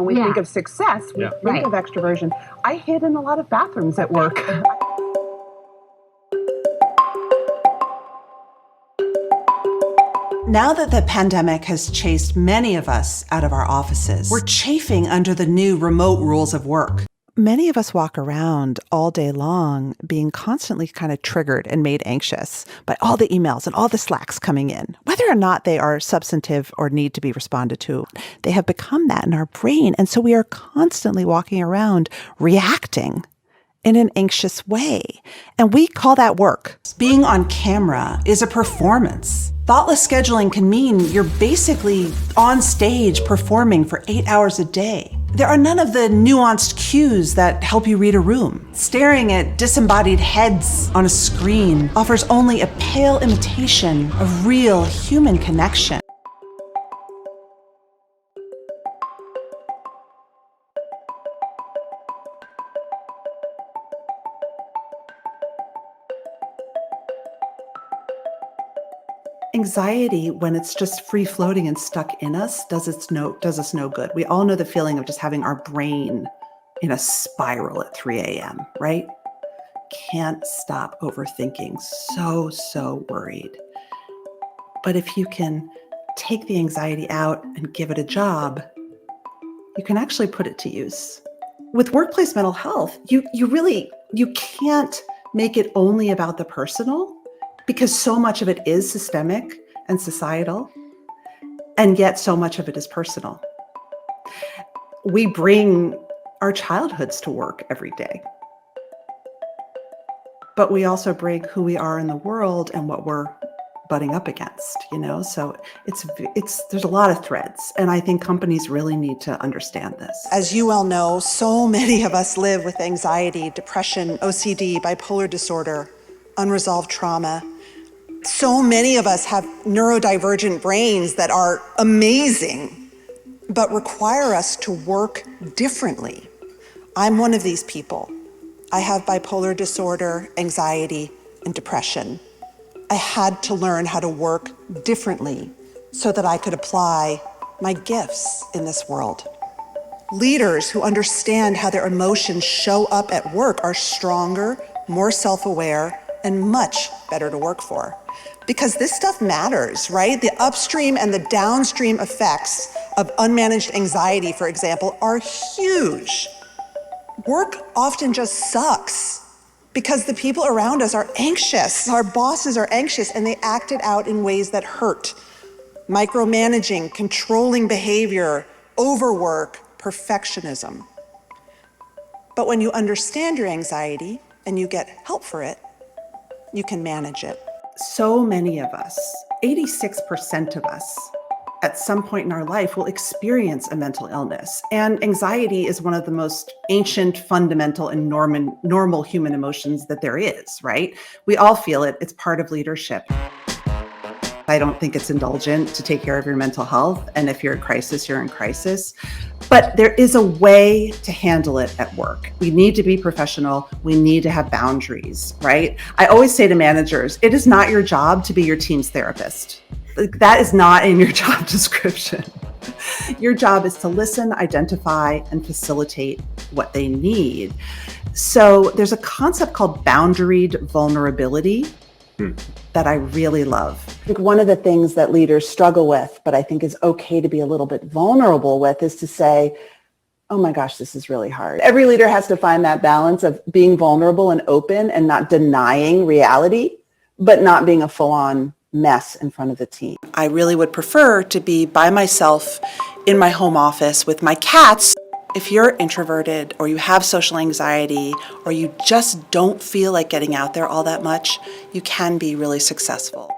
When we think of success, we think of extroversion. I hid in a lot of bathrooms at work. Now that the pandemic has chased many of us out of our offices, we're chafing under the new remote rules of work. Many of us walk around all day long being constantly kind of triggered and made anxious by all the emails and all the Slacks coming in. Whether or not they are substantive or need to be responded to, they have become that in our brain. And so we are constantly walking around reacting in an anxious way. And we call that work. Being on camera is a performance. Thoughtless scheduling can mean you're basically on stage performing for 8 hours a day. There are none of the nuanced cues that help you read a room. Staring at disembodied heads on a screen offers only a pale imitation of real human connection. Anxiety, when it's just free floating and stuck in us, does us no good. We all know the feeling of just having our brain in a spiral at 3 a.m., right? Can't stop overthinking, so worried. But if you can take the anxiety out and give it a job, you can actually put it to use. With workplace mental health, you can't make it only about the personal, because so much of it is systemic and societal, and yet so much of it is personal. We bring our childhoods to work every day, but we also bring who we are in the world and what we're butting up against, So there's a lot of threads, and I think companies really need to understand this. As you well know, so many of us live with anxiety, depression, OCD, bipolar disorder, unresolved trauma. So many of us have neurodivergent brains that are amazing, but require us to work differently. I'm one of these people. I have bipolar disorder, anxiety, and depression. I had to learn how to work differently so that I could apply my gifts in this world. Leaders who understand how their emotions show up at work are stronger, more self-aware, and much better to work for. Because this stuff matters, right? The upstream and the downstream effects of unmanaged anxiety, for example, are huge. Work often just sucks because the people around us are anxious. Our bosses are anxious and they act it out in ways that hurt. Micromanaging, controlling behavior, overwork, perfectionism. But when you understand your anxiety and you get help for it, you can manage it. So many of us, 86% of us, at some point in our life will experience a mental illness. And anxiety is one of the most ancient, fundamental, and normal human emotions that there is, right? We all feel it. It's part of leadership. I don't think it's indulgent to take care of your mental health. And if you're in crisis, you're in crisis. But there is a way to handle it at work. We need to be professional. We need to have boundaries, right? I always say to managers, it is not your job to be your team's therapist. That is not in your job description. Your job is to listen, identify, and facilitate what they need. So there's a concept called boundaried vulnerability that I really love. I think one of the things that leaders struggle with, but I think is okay to be a little bit vulnerable with, is to say, oh my gosh, this is really hard. Every leader has to find that balance of being vulnerable and open and not denying reality, but not being a full-on mess in front of the team. I really would prefer to be by myself in my home office with my cats. If you're introverted or you have social anxiety or you just don't feel like getting out there all that much, you can be really successful.